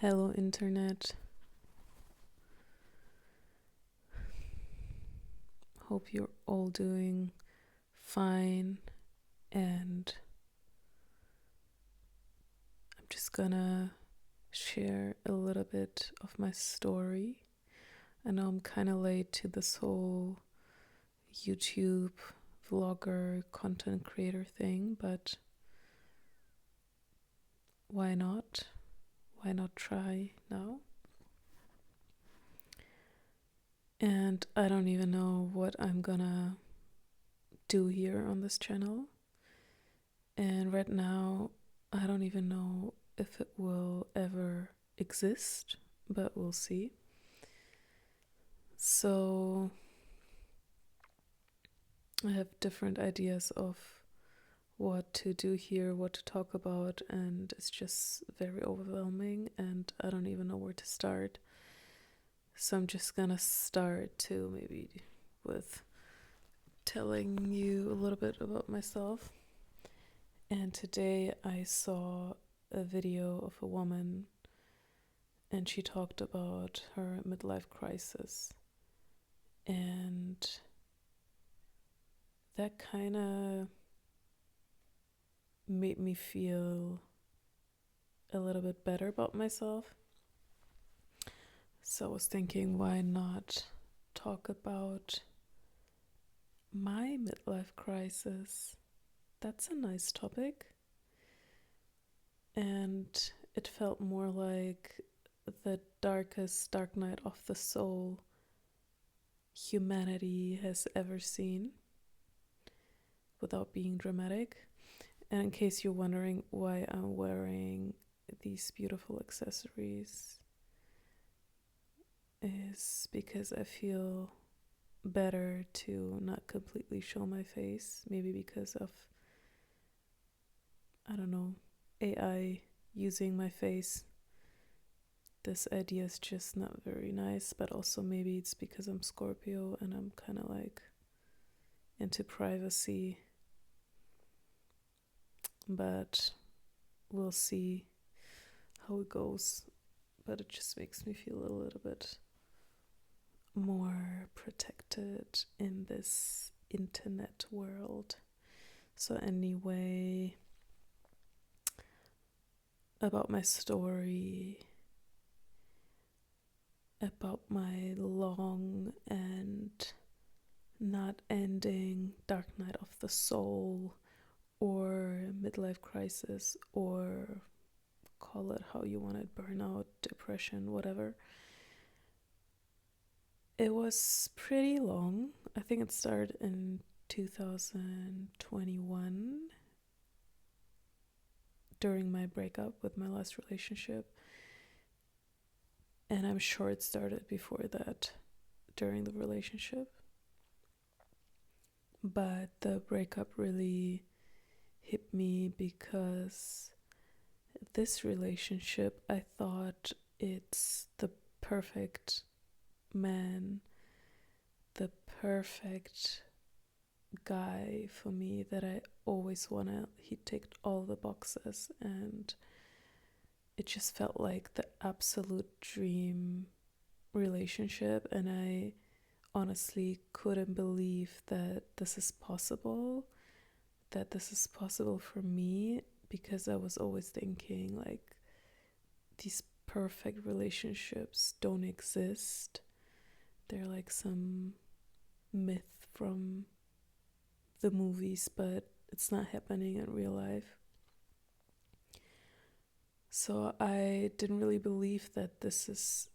Hello, Internet. Hope you're all doing fine. And I'm just gonna share a little bit of my story. I know I'm kind of late to this whole YouTube vlogger content creator thing, but why not? Why not try now? And I don't even know what I'm gonna do here on this channel. And right now, I don't even know if it will ever exist, but we'll see. So I have different ideas of what to do here, what to talk about, and it's just very overwhelming and I don't even know where to start. So I'm just gonna start to maybe with telling you a little bit about myself. And today I saw a video of a woman and she talked about her midlife crisis. And that kind of made me feel a little bit better about myself. So I was thinking, why not talk about my midlife crisis? That's a nice topic. And it felt more like the darkest dark night of the soul humanity has ever seen, without being dramatic. And in case you're wondering why I'm wearing these beautiful accessories, is because I feel better to not completely show my face. Maybe because of, I don't know, AI using my face. This idea is just not very nice, but also maybe it's because I'm Scorpio and I'm kind of like into privacy. But we'll see how it goes. But it just makes me feel a little bit more protected in this internet world. So anyway, about my story, about my long and not ending dark night of the soul or midlife crisis, or call it how you want it, burnout, depression, whatever. It was pretty long. I think it started in 2021 during my breakup with my last relationship. And I'm sure it started before that, during the relationship. But the breakup really hit me because this relationship, I thought it's the perfect man, the perfect guy for me that I always wanted. He ticked all the boxes and it just felt like the absolute dream relationship. And I honestly couldn't believe that this is possible, for me, because I was always thinking like these perfect relationships don't exist. They're like some myth from the movies, but it's not happening in real life. So I didn't really believe that this is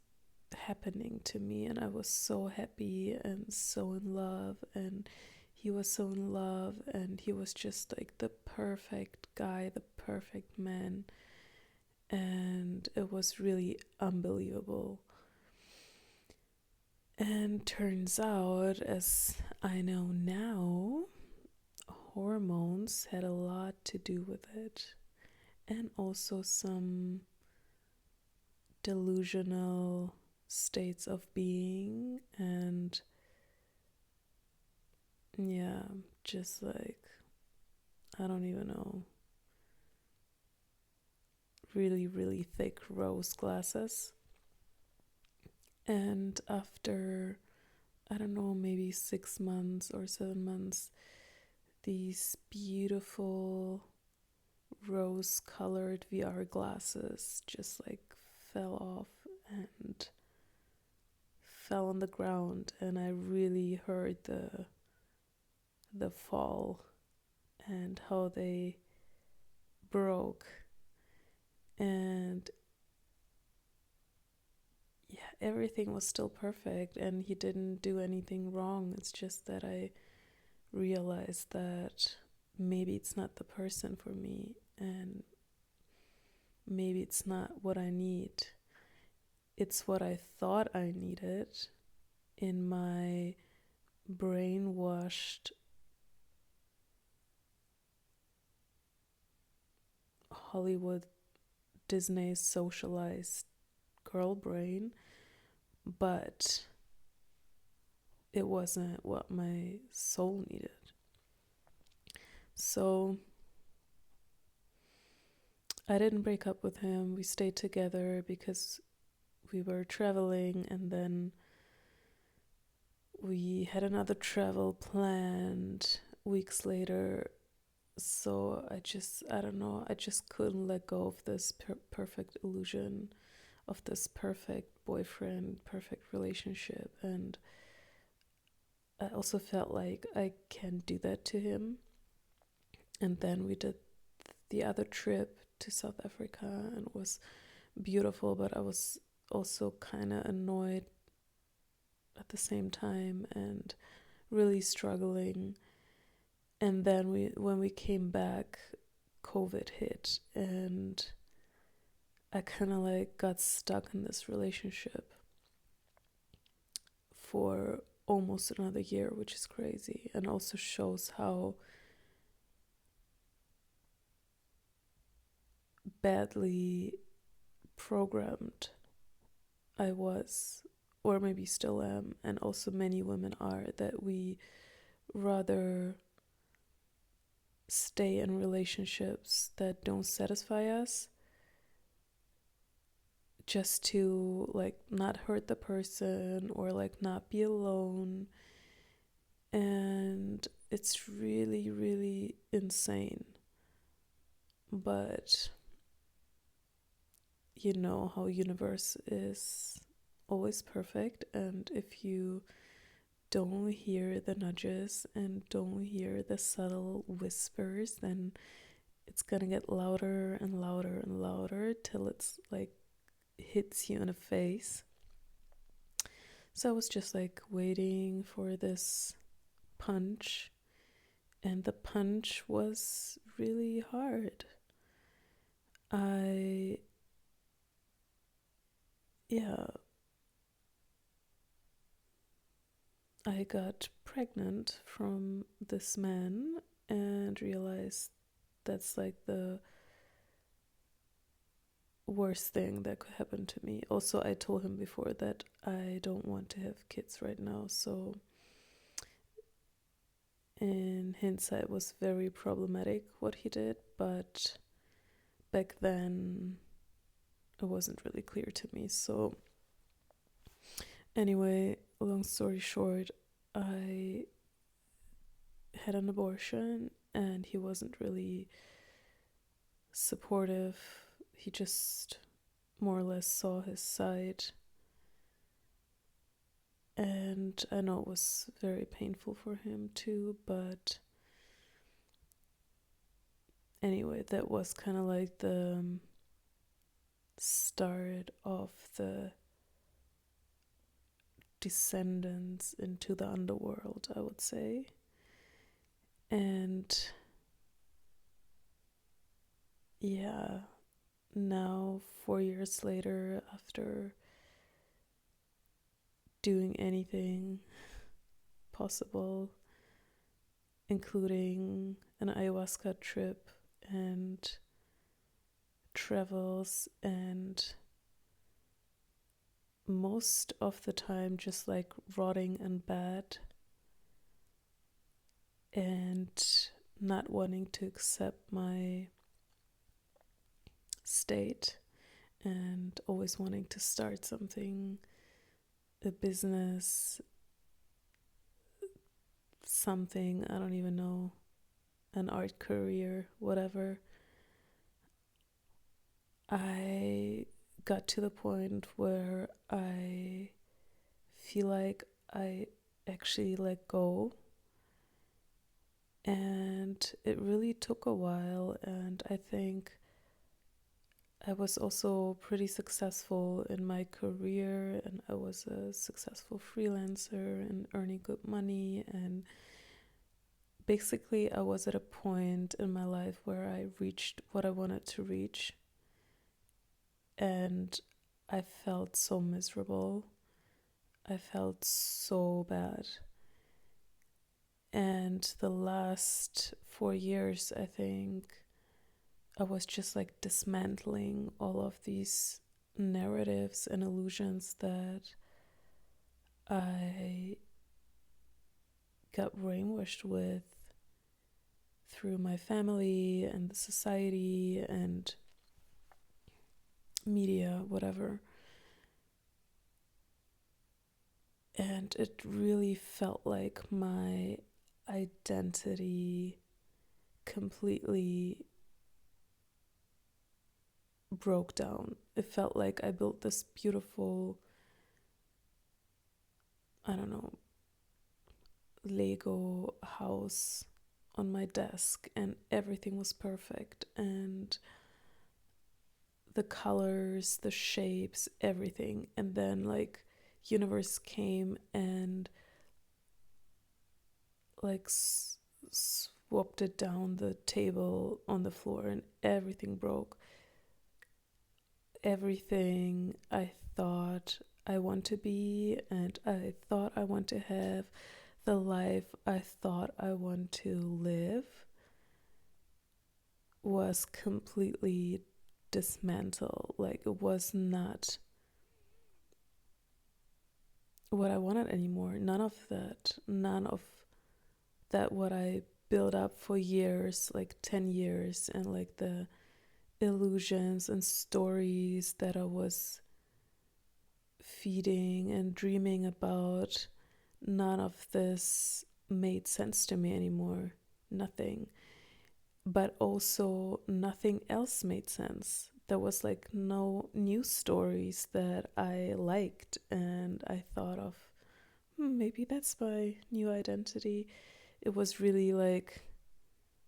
happening to me, and I was so happy and so in love, and he was so in love, and he was just like the perfect guy, the perfect man, and it was really unbelievable. And turns out, as I know now, hormones had a lot to do with it, and also some delusional states of being, and yeah, just like, I don't even know, really, really thick rose glasses. And after, I don't know, maybe 6 months or 7 months, these beautiful rose colored VR glasses just like fell off and fell on the ground, and I really heard the fall and how they broke. And yeah, everything was still perfect and he didn't do anything wrong. It's just that I realized that maybe it's not the person for me, and maybe it's not what I need. It's what I thought I needed in my brainwashed Hollywood, Disney socialized girl brain, but it wasn't what my soul needed. So I didn't break up with him. We stayed together because we were traveling, and then we had another travel planned weeks later. So I don't know, I just couldn't let go of this perfect illusion of this perfect boyfriend, perfect relationship. And I also felt like I can't do that to him. And then we did the other trip to South Africa, and it was beautiful, but I was also kind of annoyed at the same time and really struggling. And then when we came back, COVID hit, and I kind of like got stuck in this relationship for almost another year, which is crazy, and also shows how badly programmed I was, or maybe still am, and also many women are, that we rather stay in relationships that don't satisfy us just to like not hurt the person or like not be alone. And it's really, really insane. But you know how universe is always perfect, and if you don't hear the nudges and don't hear the subtle whispers, then it's gonna get louder and louder and louder till it's like hits you in the face. So I was just like waiting for this punch, and the punch was really hard. I, yeah, I got pregnant from this man and realized that's like the worst thing that could happen to me. Also, I told him before that I don't want to have kids right now, so in hindsight, it was very problematic what he did, but back then it wasn't really clear to me. So, anyway, long story short, I had an abortion and he wasn't really supportive. He just more or less saw his side. And I know it was very painful for him too, but anyway, that was kind of like the start of the descendants into the underworld, I would say. And yeah, now 4 years later, after doing anything possible, including an ayahuasca trip and travels, and most of the time just like rotting in bed and not wanting to accept my state and always wanting to start something, a business, something, I don't even know, an art career, whatever. I got to the point where I feel like I actually let go, and it really took a while. And I think I was also pretty successful in my career, and I was a successful freelancer and earning good money. And basically, I was at a point in my life where I reached what I wanted to reach, and I felt so miserable. I felt so bad. And the last 4 years, I think, I was just like dismantling all of these narratives and illusions that I got brainwashed with through my family and the society and media, whatever. And it really felt like my identity completely broke down. It felt like I built this beautiful, I don't know, Lego house on my desk, and everything was perfect, and the colors, the shapes, everything. And then like universe came and like swapped it down the table on the floor, and everything broke. Everything I thought I want to be, and I thought I want to have, the life I thought I want to live, was completely dismantled. Like, it was not what I wanted anymore. None of that what I built up for years, like 10 years, and like the illusions and stories that I was feeding and dreaming about, none of this made sense to me anymore. Nothing. But also, nothing else made sense. There was like no new stories that I liked, and I thought of, maybe that's my new identity. It was really like,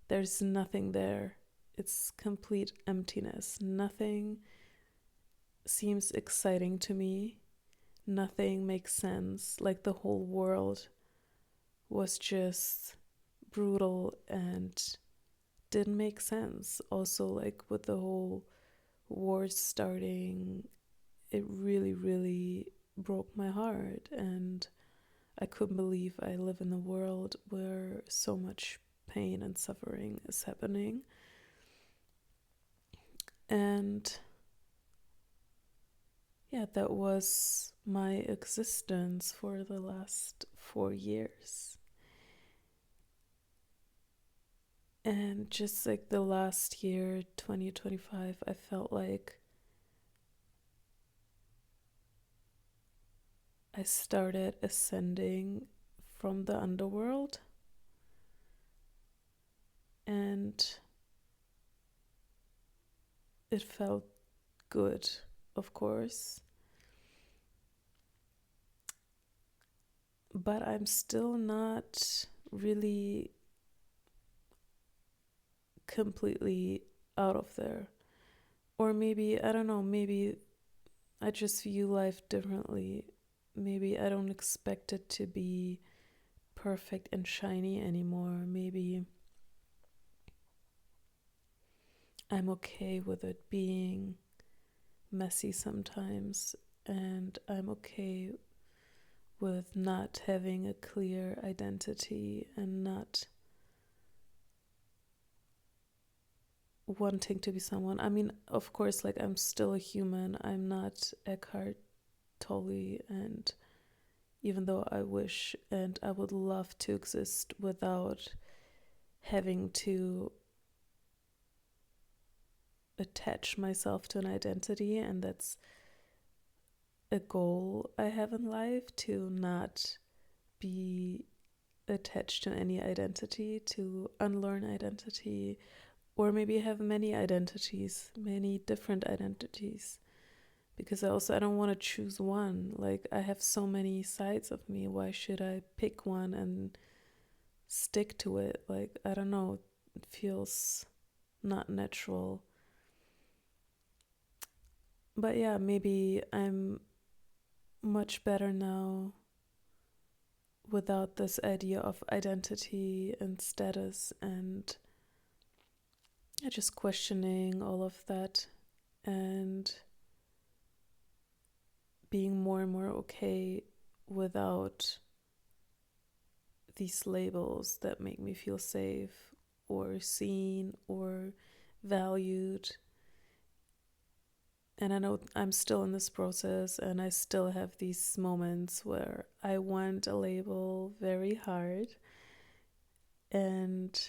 there's nothing there. It's complete emptiness. Nothing seems exciting to me. Nothing makes sense. Like, the whole world was just brutal and didn't make sense. Also, like with the whole war starting, it really, really broke my heart. And I couldn't believe I live in a world where so much pain and suffering is happening. And yeah, that was my existence for the last 4 years. And just like the last year, 2025, I felt like I started ascending from the underworld. And it felt good, of course. But I'm still not really completely out of there. Or maybe, I don't know, maybe I just view life differently. Maybe I don't expect it to be perfect and shiny anymore. Maybe I'm okay with it being messy sometimes, and I'm okay with not having a clear identity and not wanting to be someone. I mean, of course, like, I'm still a human. I'm not Eckhart Tolle, and even though I wish and I would love to exist without having to attach myself to an identity, and that's a goal I have in life, to not be attached to any identity, to unlearn identity, or maybe have many identities, many different identities. Because I don't want to choose one. Like, I have so many sides of me. Why should I pick one and stick to it? Like, I don't know. It feels not natural. But yeah, maybe I'm much better now without this idea of identity and status, and just questioning all of that and being more and more okay without these labels that make me feel safe or seen or valued. And I know I'm still in this process, and I still have these moments where I want a label very hard, and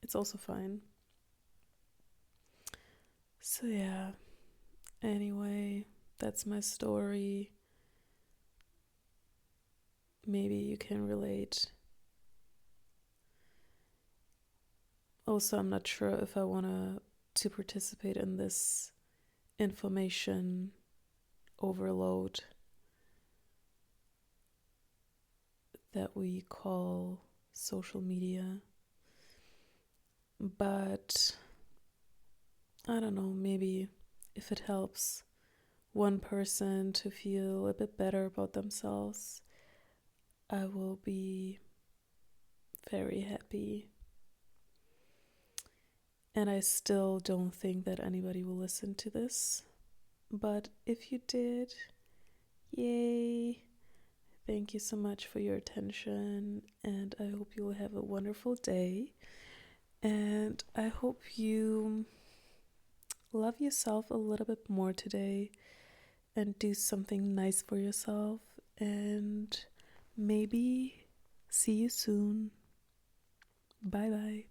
it's also fine. So, yeah, anyway, that's my story. Maybe you can relate. Also, I'm not sure if I want to participate in this information overload that we call social media. But I don't know, maybe if it helps one person to feel a bit better about themselves, I will be very happy. And I still don't think that anybody will listen to this. But if you did, yay! Thank you so much for your attention, and I hope you will have a wonderful day. And I hope you love yourself a little bit more today and do something nice for yourself. And maybe see you soon. Bye bye.